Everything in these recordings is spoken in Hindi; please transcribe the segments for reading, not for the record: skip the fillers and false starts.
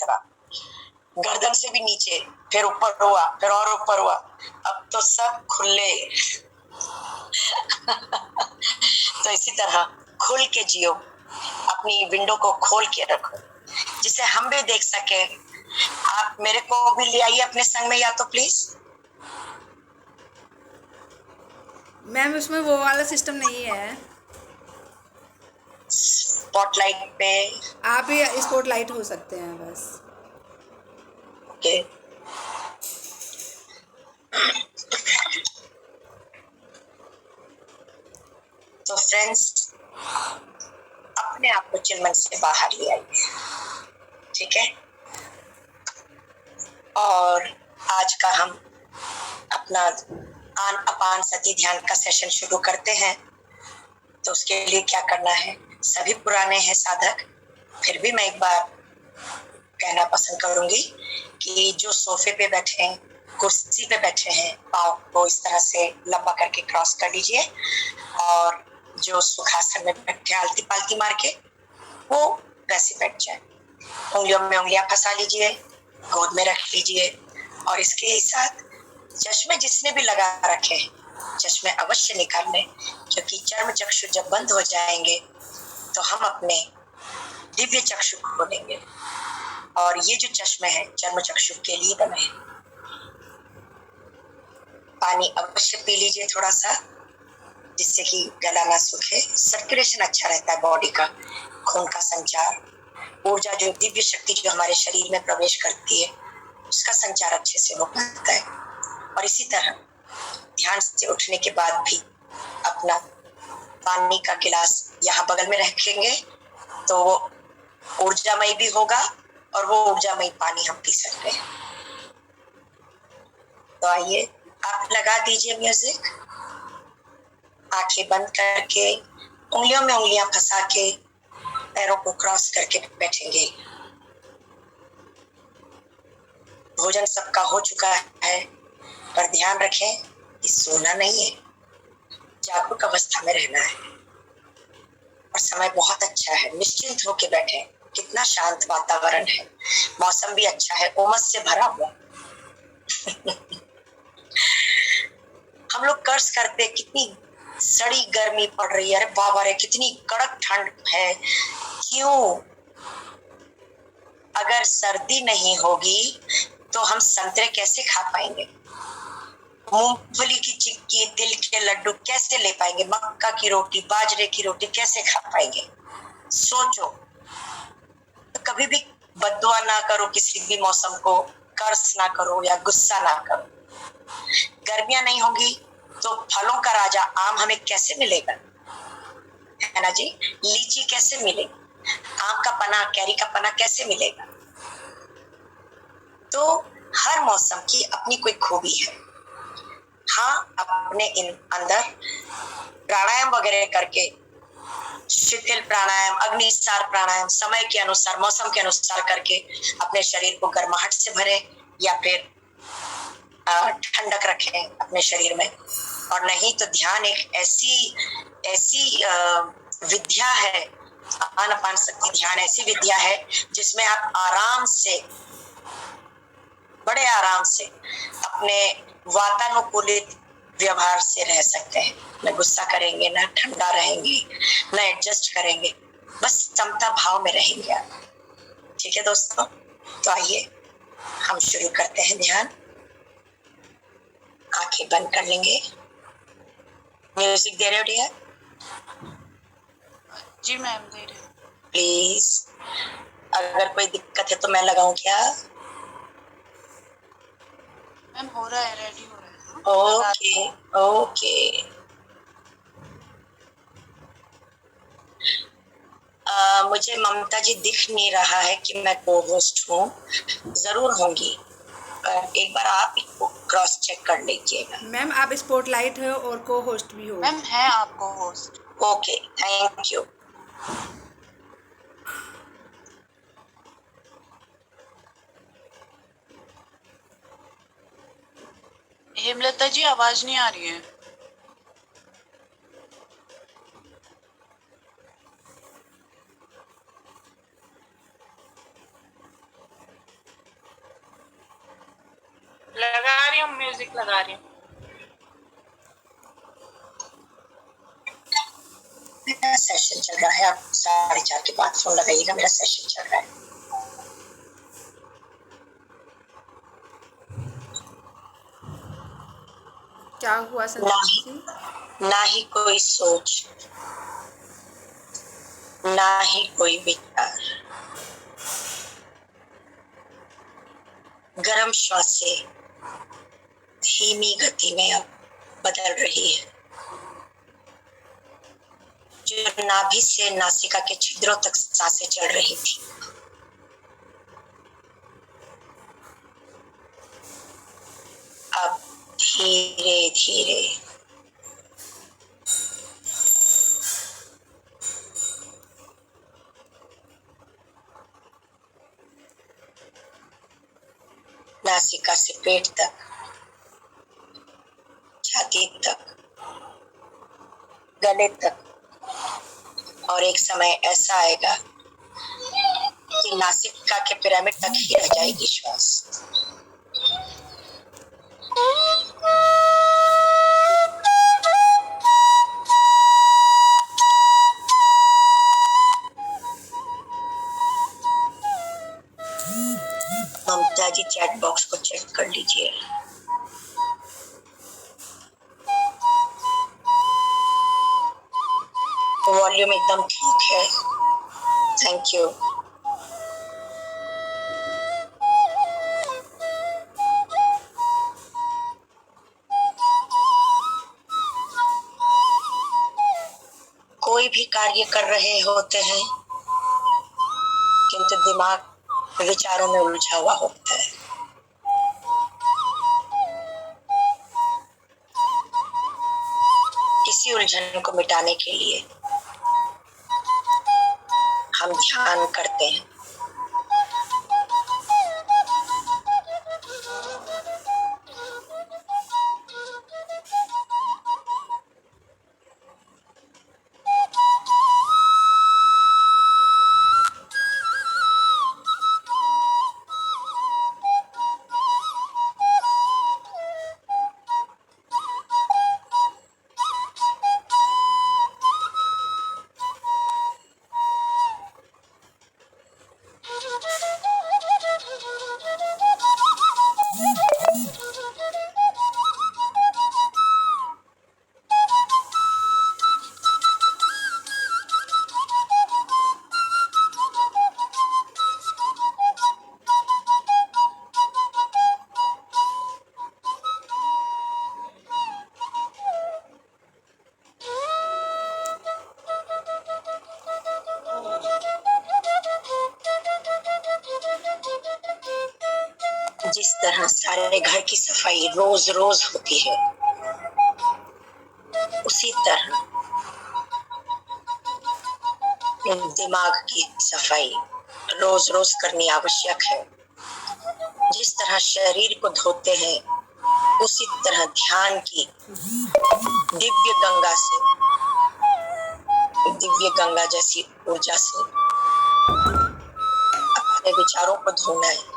इतना, गर्दन से भी नीचे, फिर ऊपर हुआ, फिर और ऊपर हुआ, अब तो सब खुले। तो इसी तरह खुल के जियो, अपनी विंडो को खोल के रखो जिससे हम भी देख सके। आप मेरे को भी ले आइए अपने संग में या तो प्लीज। मैम उसमें वो वाला सिस्टम नहीं है। स्पॉटलाइट पे आप ही स्पॉटलाइट हो सकते हैं बस। ओके। तो फ्रेंड्स, अपने आप को चिलमन से बाहर ले आइए, ठीक है। और आज का हम अपना आन अपान सती ध्यान का सेशन शुरू करते हैं। तो उसके लिए क्या करना है, सभी पुराने हैं साधक, फिर भी मैं एक बार कहना पसंद करूंगी कि जो सोफे पे बैठे हैं, कुर्सी पे बैठे हैं, पाँव को इस तरह से लंबा करके क्रॉस कर लीजिए, और जो सुखासन में बैठे आलती पालती मार के, वो वैसे बैठ जाए। उंगलियों में उंगलियां फंसा लीजिए, गोद में रख लीजिए, और इसके साथ चश्मे जिसने भी लगा रखे हैं, चश्मे अवश्य निकाल लें, क्योंकि चर्म चक्षु जब बंद हो जाएंगे तो हम अपने दिव्य चक्षु खोलेंगे, और ये जो चश्मे हैं चर्म चक्षु के लिए बने हैं। पानी अवश्य पी लीजिए थोड़ा सा, जिससे कि गला ना सूखे, सर्कुलेशन अच्छा रहता है बॉडी का, खून का संचार, ऊर्जा जो दिव्य शक्ति जो हमारे शरीर में प्रवेश करती है उसका संचार अच्छे से हो पाता है। और इसी तरह ध्यान से उठने के बाद भी अपना पानी का गिलास यहाँ बगल में रखेंगे तो वो ऊर्जामयी भी होगा, और वो ऊर्जामयी पानी हम पी सकते हैं। तो आइए आप लगा दीजिए म्यूजिक, आंखें बंद करके, उंगलियों में उंगलियां फंसा के, पैरों को क्रॉस करके बैठेंगे। भोजन सबका हो चुका है, पर ध्यान रखें कि सोना नहीं है, जागरूक अवस्था में रहना है। और समय बहुत अच्छा है, निश्चिंत होके बैठे, कितना शांत वातावरण है, मौसम भी अच्छा है, उमस से भरा हुआ। हम लोग कर्ज करते कितनी सड़ी गर्मी पड़ रही है, अरे बाबा रे कितनी कड़क ठंड है, क्यों? अगर सर्दी नहीं होगी तो हम संतरे कैसे खा पाएंगे, मूंगफली की चिक्की, तिल के लड्डू कैसे ले पाएंगे, मक्का की रोटी, बाजरे की रोटी कैसे खा पाएंगे? सोचो। तो कभी भी बद्दुआ ना करो किसी भी मौसम को, कर्ज ना करो या गुस्सा ना करो। गर्मियां नहीं होगी तो फलों का राजा आम हमें कैसे मिलेगा, है ना जी? लीची कैसे मिलेगी, आम का पना, कैरी का पना कैसे मिलेगा? तो हर मौसम की अपनी कोई खूबी है। हाँ, अपने इन अंदर प्राणायाम वगैरह करके, शिथिल प्राणायाम, अग्निसार प्राणायाम, समय के अनुसार, मौसम के अनुसार करके अपने शरीर को गर्माहट से भरे, या फिर ठंडक रखें अपने शरीर में। और नहीं तो ध्यान एक ऐसी विद्या है, आनापान सती ध्यान ऐसी विद्या है जिसमें आप आराम से, बड़े आराम से अपने वातानुकूलित व्यवहार से रह सकते हैं। न गुस्सा करेंगे, न ठंडा रहेंगे, न एडजस्ट करेंगे, बस समता भाव में रहेंगे आप। ठीक है दोस्तों, तो आइए हम शुरू करते हैं ध्यान। आंखें बंद कर लेंगे। म्यूजिक दे रहे हो डियर? जी मैम दे रहे हैं। प्लीज, अगर कोई दिक्कत है तो मैं लगाऊं क्या? मैम हो रहा है, रेडी हो रहा है। Okay okay. मुझे ममता जी दिख नहीं रहा है कि मैं को होस्ट हूँ, जरूर होंगी, पर एक बार आप क्रॉस चेक कर लीजिएगा। मैम आप स्पॉटलाइट हो और को होस्ट भी हो। मैम है आपको host. Okay, thank you. Hemlata ji आवाज नहीं आ रही है। मैं म्यूजिक लगा रही हूँ। मेरा सेशन चल रहा है, आप 4:30 के बाद फोन लगाइएगा, मेरा सेशन चल रहा है। क्या हुआ संदीप जी? ना ही कोई सोच, ना ही कोई विचार, गर्म श्वासें धीमी गति में अब बदल रही है, जो नाभि से नासिका के छिद्रों तक सांसें चढ़ रही थी, अब धीरे धीरे नासिका से पेट तक, छाती तक, गले तक, और एक समय ऐसा आएगा कि नासिका के पिरामिड तक ही रह जाएगी श्वास। ममता जी चैट बॉक्स को चेक कर लीजिए। वॉल्यूम एकदम ठीक है, थैंक यू। कोई भी कार्य कर रहे होते हैं किंतु दिमाग विचारों में उलझा हुआ होता है। इसी उलझन को मिटाने के लिए हम ध्यान करते हैं। जिस तरह सारे घर की सफाई रोज रोज होती है, उसी तरह दिमाग की सफाई रोज रोज करनी आवश्यक है। जिस तरह शरीर को धोते हैं, उसी तरह ध्यान की दिव्य गंगा जैसी ऊर्जा से अपने विचारों को धोना है।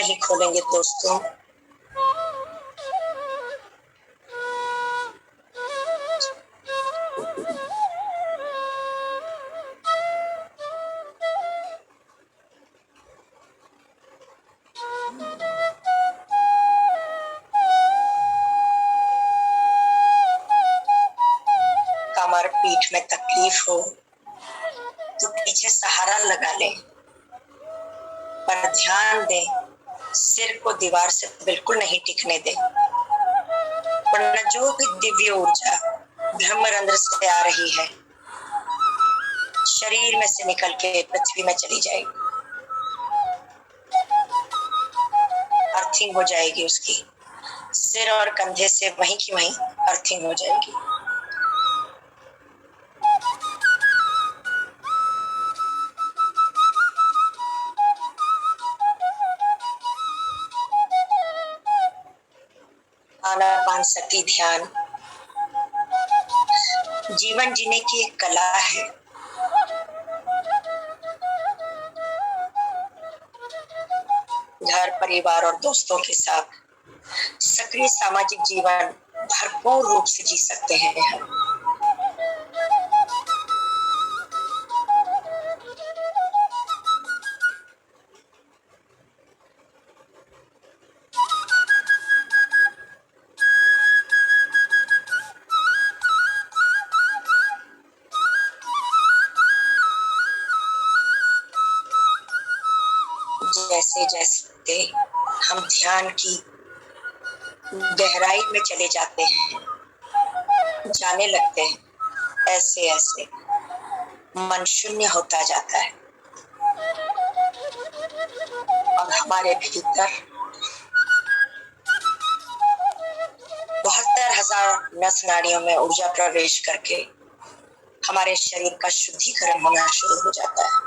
नहीं खोलेंगे दोस्तों, कमर पीठ में तकलीफ हो तो पीछे सहारा लगा लें, पर ध्यान दें सिर को दीवार से बिल्कुल नहीं टिकने दें, वरना जो भी दिव्य ऊर्जा ब्रह्मरंध्र से आ रही है शरीर में से निकल के पृथ्वी में चली जाएगी, अर्थिंग हो जाएगी, उसकी सिर और कंधे से वहीं की वहीं अर्थिंग हो जाएगी। आनापानसती ध्यान जीवन जीने की एक कला है। घर, परिवार और दोस्तों के साथ सक्रिय सामाजिक जीवन भरपूर रूप से जी सकते हैं हम। जैसे जैसे हम ध्यान की गहराई में चले जाते हैं, जाने लगते हैं, ऐसे ऐसे मन शून्य होता जाता है और हमारे भीतर 72,000 नस नाड़ियों में ऊर्जा प्रवेश करके हमारे शरीर का शुद्धिकरण होना शुरू हो जाता है।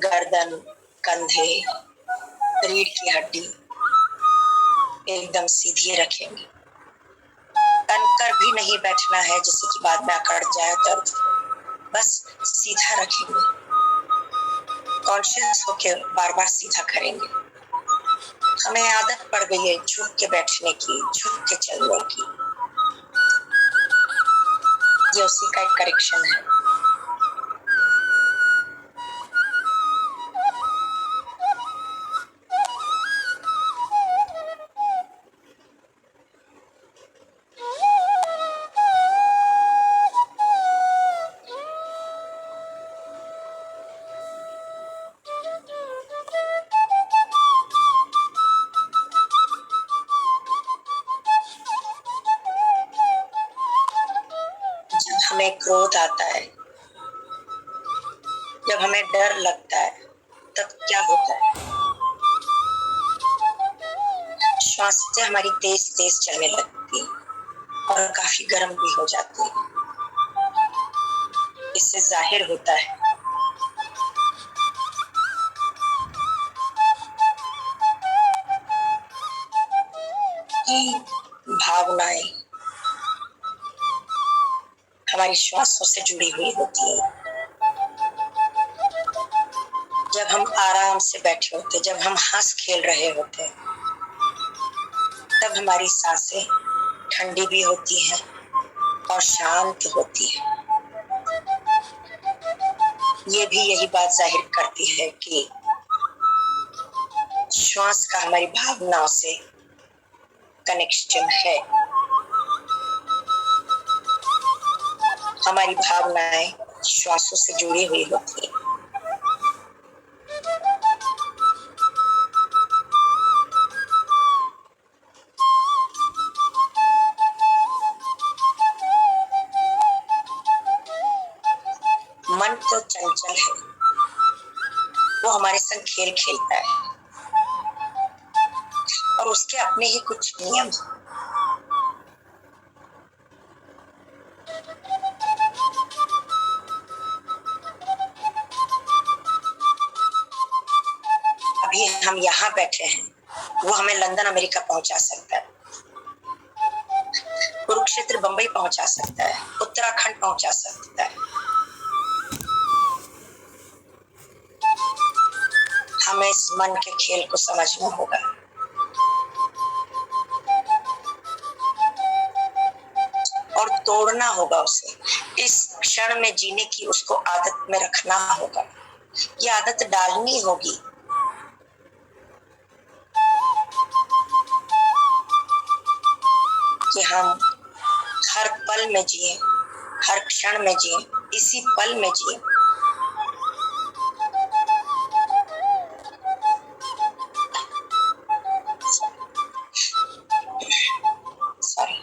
गर्दन, कंधे, रीढ़ की हड्डी एकदम सीधी रखेंगे। तनकर भी नहीं बैठना है जिससे कि बाद में अकड़ जाए दर्द, बस सीधा रखेंगे। कॉन्शियस होके बार बार सीधा करेंगे। हमें आदत पड़ गई है झुक के बैठने की, झुक के चलने की। ये उसी का एक करेक्शन है। जब हमें क्रोध आता है, जब हमें डर लगता है, तब क्या होता है? श्वास से हमारी तेज तेज चलने लगती है और काफी गर्म भी हो जाती है। इससे जाहिर होता है कि भावनाएं हमारी श्वासों से जुड़ी हुई होती है। जब हम आराम से बैठे होते, जब हम हंस खेल रहे होते, तब हमारी सांसें ठंडी भी होती हैं और शांत होती है। ये भी यही बात जाहिर करती है कि श्वास का हमारी भावनाओं से कनेक्शन है। हमारी भावनाएं श्वासों से जुड़ी हुई होती है। मन तो चंचल है, वो हमारे संग खेल खेलता है और उसके अपने ही कुछ नियम। हम यहाँ बैठे हैं वो हमें लंदन अमेरिका पहुंचा सकता है, कुरुक्षेत्र बंबई पहुंचा सकता है, उत्तराखंड पहुंचा सकता है। हमें इस मन के खेल को समझना होगा। और तोड़ना होगा उसे, इस क्षण में जीने की उसको आदत में रखना होगा। ये आदत डालनी होगी। कि हम हर पल में जिए, हर क्षण में जिए, इसी पल में जिए। सॉरी।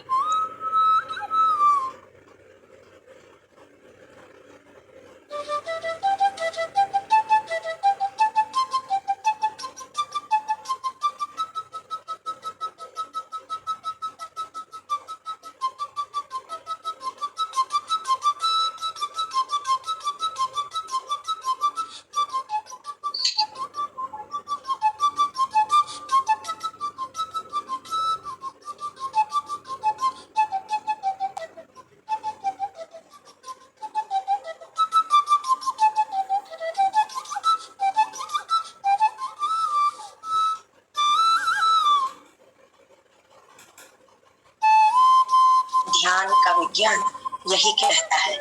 ध्यान का विज्ञान यही कहता है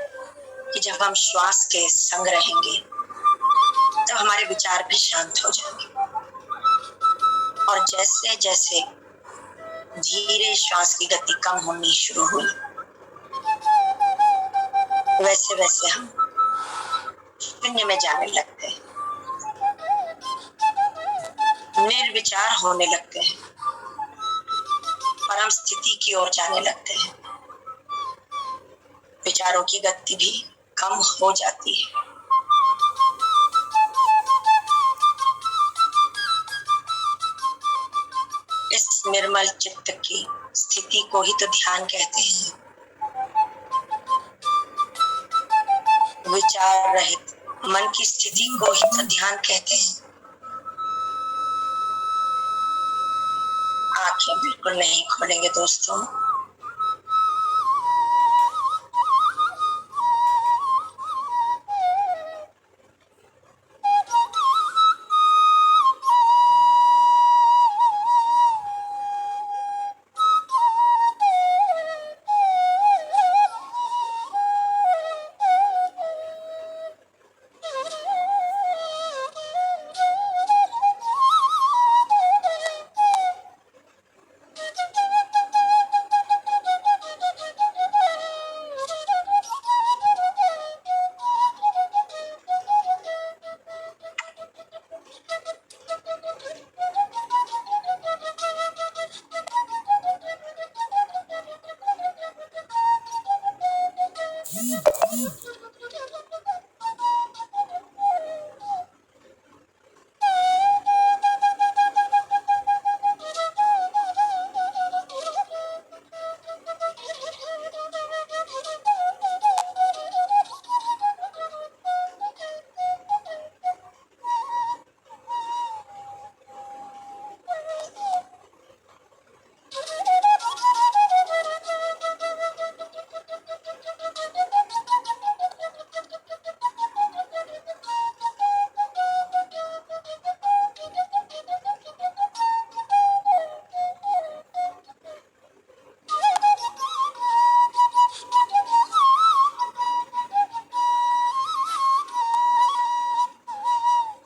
कि जब हम श्वास के संग रहेंगे तो हमारे विचार भी शांत हो जाएंगे। और जैसे जैसे धीरे श्वास की गति कम होनी शुरू हुई, वैसे वैसे हम शून्य में जाने लगते हैं, निर्विचार होने लगते हैं, परम स्थिति की ओर जाने लगते हैं। विचारों की गति भी कम हो जाती है। इस निर्मल चित्त की स्थिति को ही तो ध्यान कहते हैं। विचार रहित मन की स्थिति को ही तो ध्यान कहते हैं। आंखें बिल्कुल नहीं खोलेंगे दोस्तों।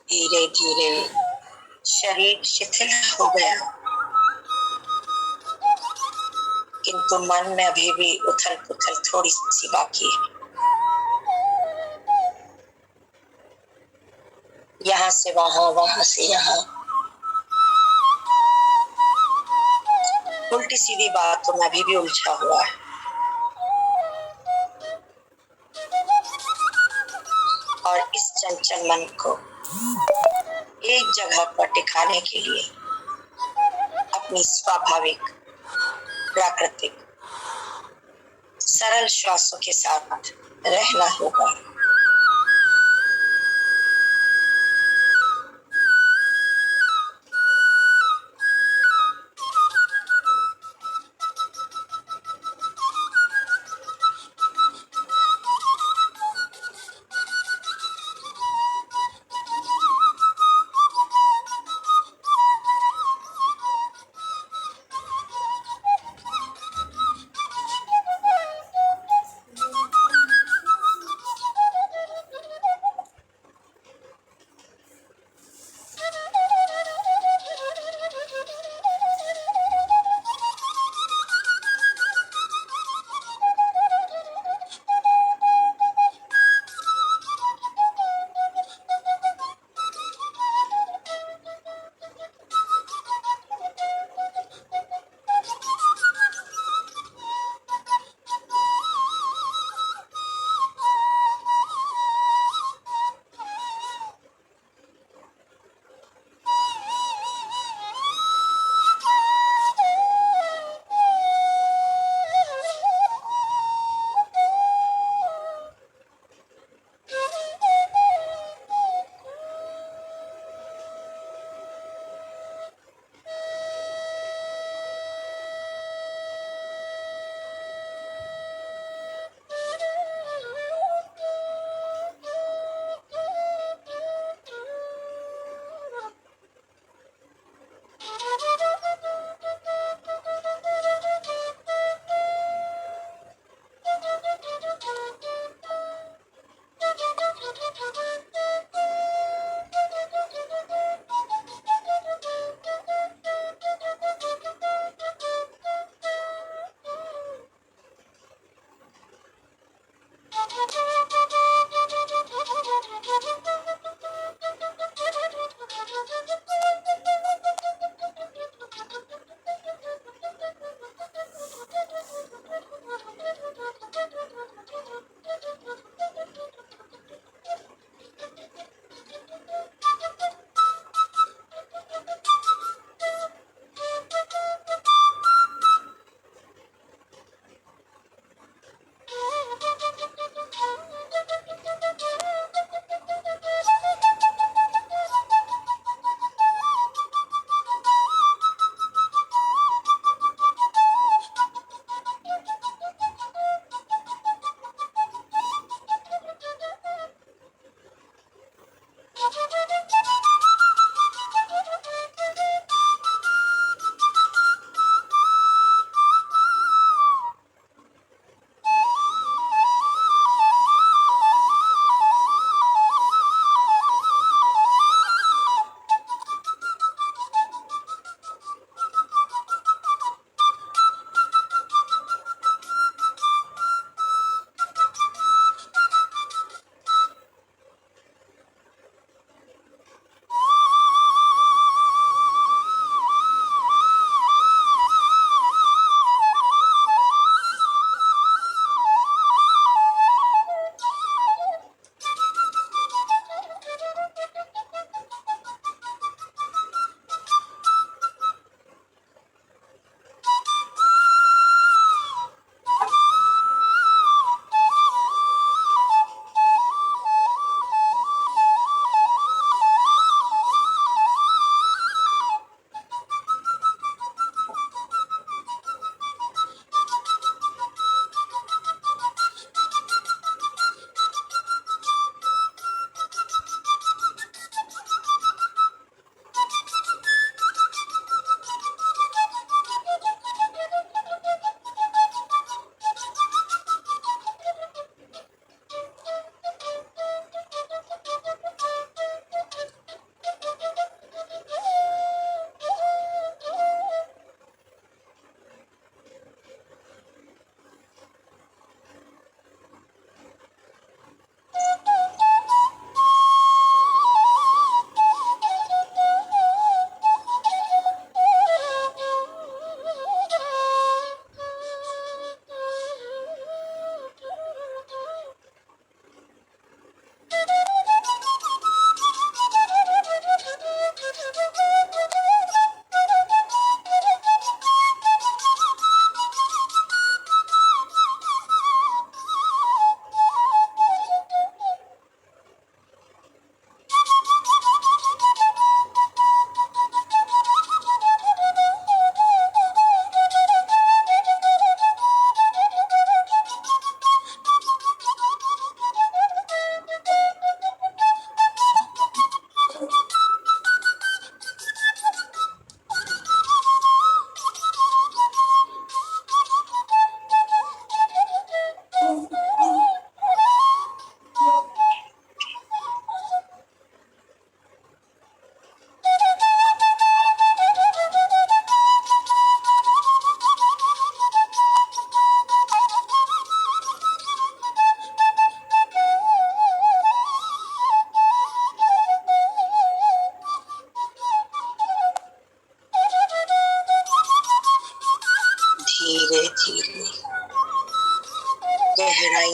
धीरे धीरे शरीर शिथिल हो गया, किंतु मन में अभी भी उथल पुथल थोड़ी सी बाकी है। यहाँ से वहां, वहां से यहाँ, उल्टी सीधी बातों में अभी भी उलझा हुआ है। और इस चंचल मन को एक जगह पर टिकाने के लिए अपनी स्वाभाविक, प्राकृतिक, सरल श्वासों के साथ रहना होगा।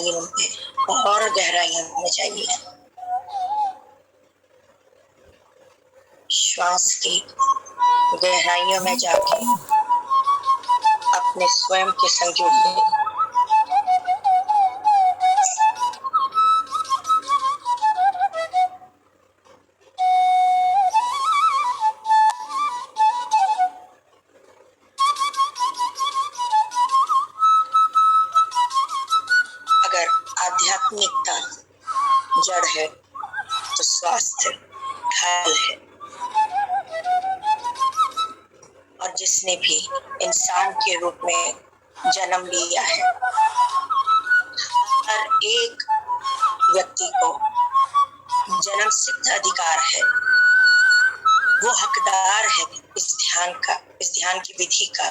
गहराइयों में और गहराइयों में जाइए। श्वास की गहराइयों में जाके अपने स्वयं के संग जुड़िए। अगर आध्यात्मिकता जड़ है तो स्वास्थ्य ढाल है। और जिसने भी इंसान के रूप में जन्म लिया है, हर एक व्यक्ति को जन्म सिद्ध अधिकार है, वो हकदार है इस ध्यान की विधि का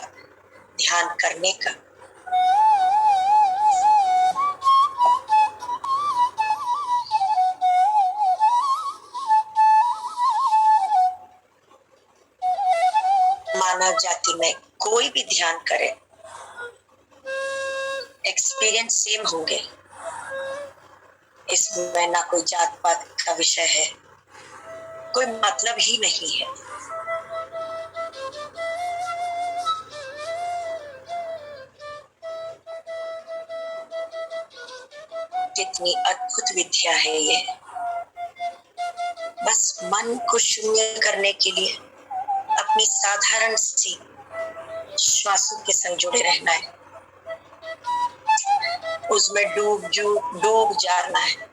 ध्यान करने का। मानव जाति में कोई भी ध्यान करे, एक्सपीरियंस सेम होंगे। इसमें ना कोई जात पात का विषय है, कोई मतलब ही नहीं है। कितनी अद्भुत विद्या है ये। बस मन को शून्य करने के लिए अपनी साधारण सी श्वासों के संग जुड़े रहना है, उसमें डूब जाना है।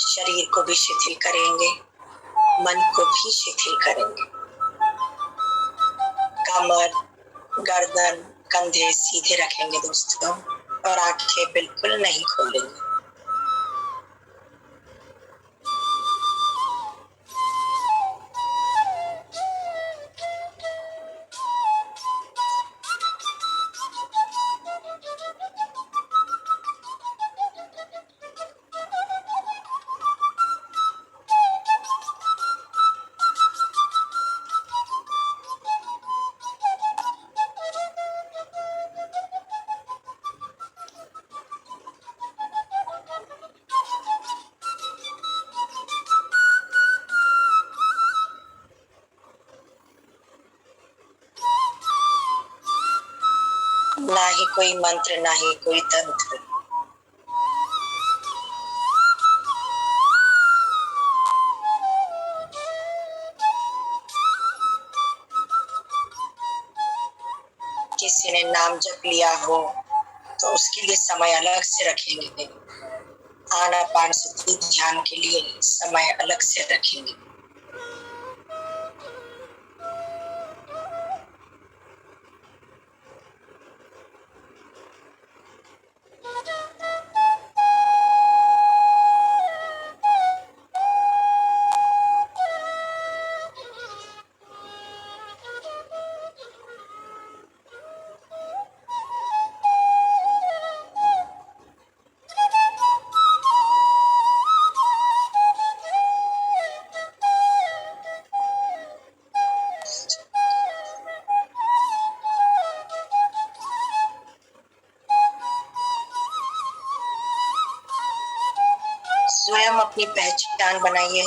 शरीर को भी शिथिल करेंगे, मन को भी शिथिल करेंगे। कमर, गर्दन, कंधे सीधे रखेंगे दोस्तों, और आंखें बिल्कुल नहीं खोलेंगे। ना ही कोई मंत्र, ना ही कोई तंत्र। किसी ने नाम जप लिया हो तो उसके लिए समय अलग से रखेंगे। आनापानसती ध्यान के लिए समय अलग से रखेंगे। स्वयं अपनी पहचान बनाइए।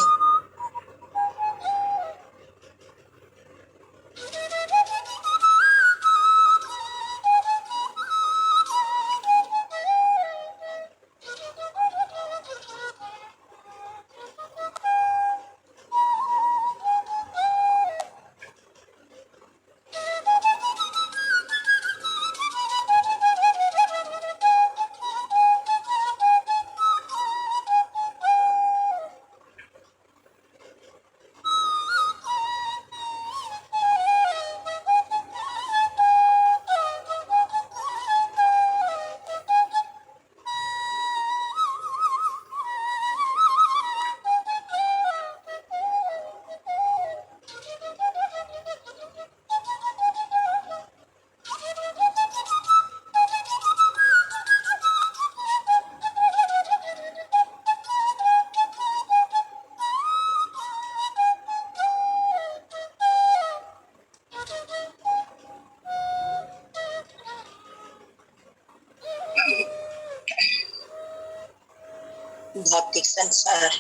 भौतिक संसार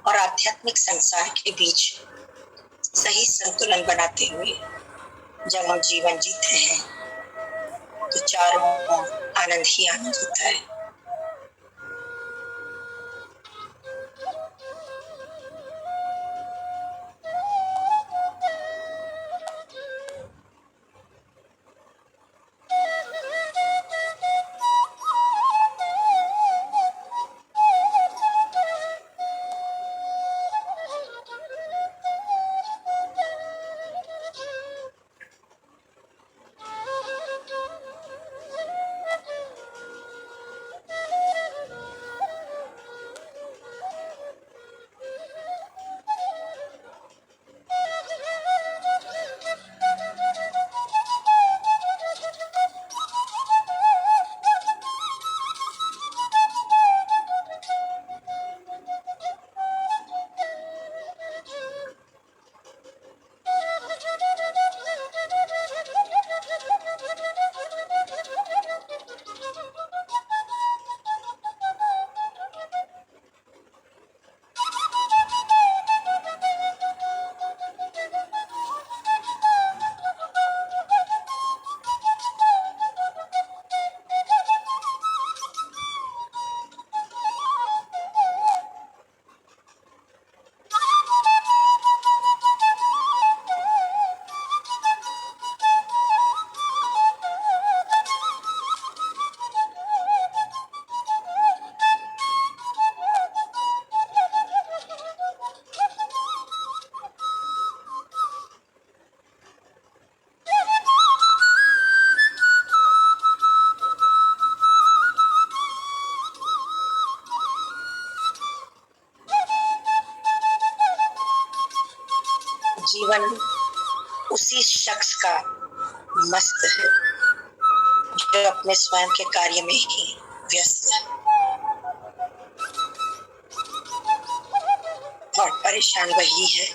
और आध्यात्मिक संसार के बीच सही संतुलन बनाते हुए जब हम जीवन जीते हैं तो चारों ओर आनंद ही आनंद होता है। जीवन उसी शख्स का मस्त है जो अपने स्वयं के कार्य में ही व्यस्त है और परेशान वही है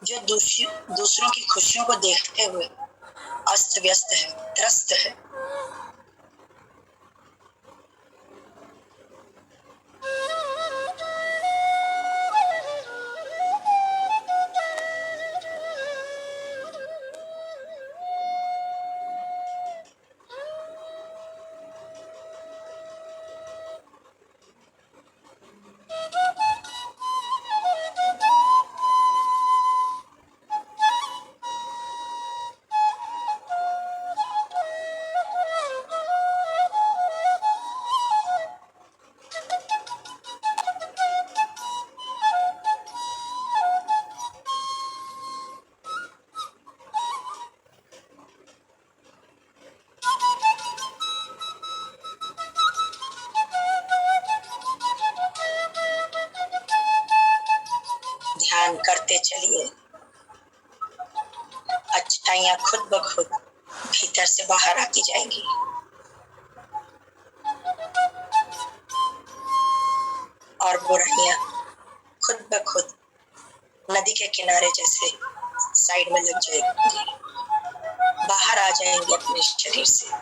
जो दूसरों की खुशियों को देखते हुए अस्त व्यस्त है, त्रस्त है। ध्यान करते चलिए, अच्छाइयाँ खुद ब खुद भीतर से बाहर आती जाएंगी और बुराइयाँ खुद ब खुद नदी के किनारे जैसे साइड में लग जाएंगी, बाहर आ जाएंगे अपने शरीर से।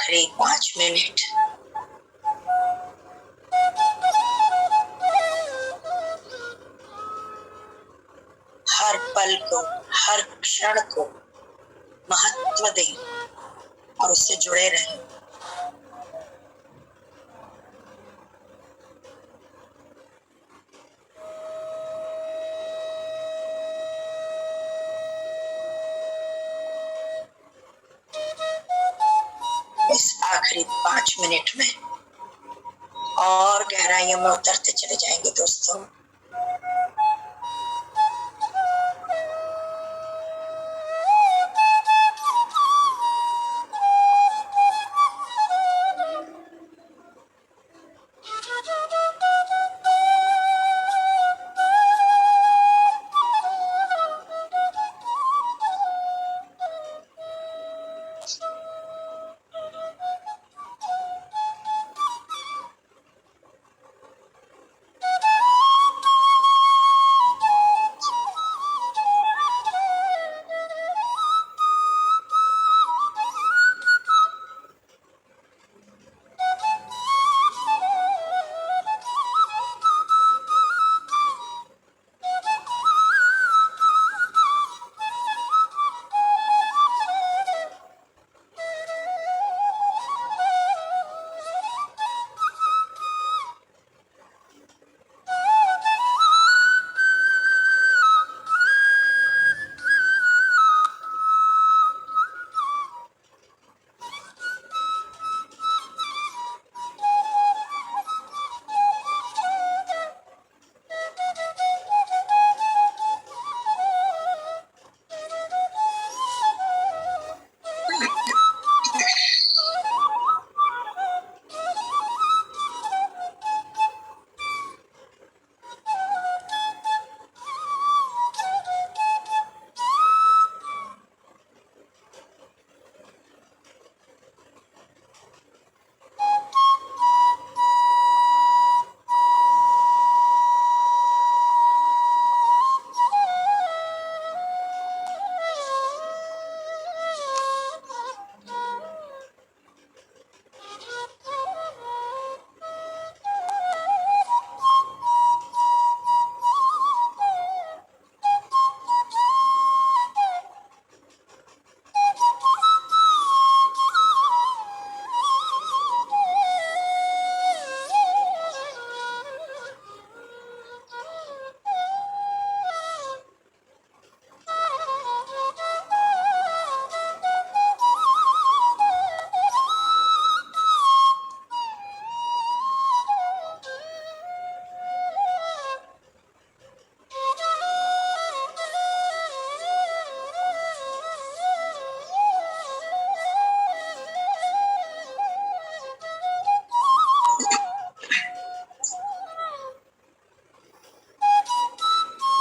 आखिरी 5 मिनट। हर पल को, हर क्षण को महत्व दें और उससे जुड़े रहें। इस आखिरी 5 मिनट में और गहराइयों में उतरते चले जाएंगे दोस्तों।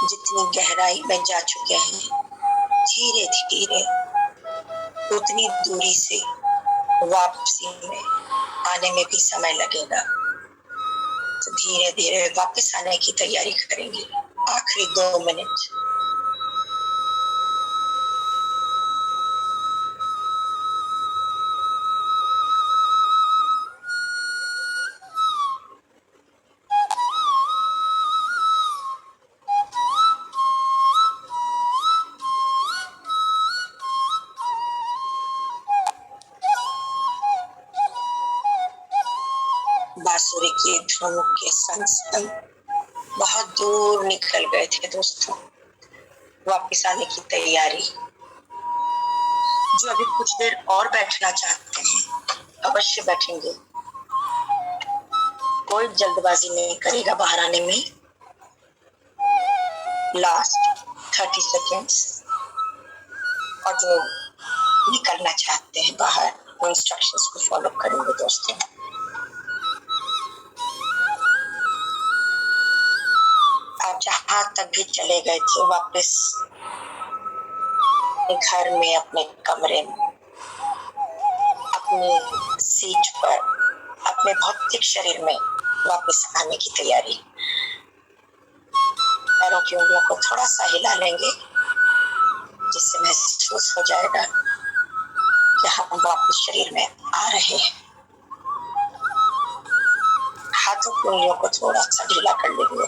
जितनी गहराई में जा चुके हैं, धीरे धीरे उतनी दूरी से वापसी में आने में भी समय लगेगा। तो धीरे धीरे वापस आने की तैयारी करेंगे। आखिरी 2 मिनट। बांसुरी की धुन के संग संग बहुत दूर निकल गए थे दोस्तों। वापस आने की तैयारी। जो अभी कुछ देर और बैठना चाहते हैं अवश्य बैठेंगे। कोई जल्दबाजी नहीं करेगा बाहर आने में। Last 30 seconds. और जो निकलना चाहते हैं बाहर वो इंस्ट्रक्शंस को फॉलो करेंगे दोस्तों। आप जहां तक भी चले गए थे वापस घर में, अपने कमरे में, अपनी सीट पर, अपने भौतिक शरीर में वापस आने की तैयारी। पैरों की उंगलियों को थोड़ा सा हिला लेंगे जिससे महसूस हो जाएगा कि हम वापस शरीर में आ रहे हैं। हाथों की उंगलियों को थोड़ा सा ढीला कर लेंगे।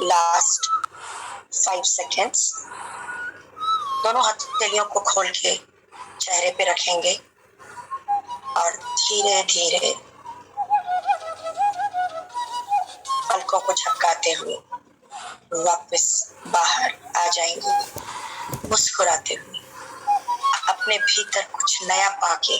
Last 5 seconds. दोनों हथेलियों को खोल के चेहरे पे रखेंगे और धीरे धीरे पलकों को झपकाते हुए वापस बाहर आ जाएंगे, मुस्कुराते हुए। अपने भीतर कुछ नया पाके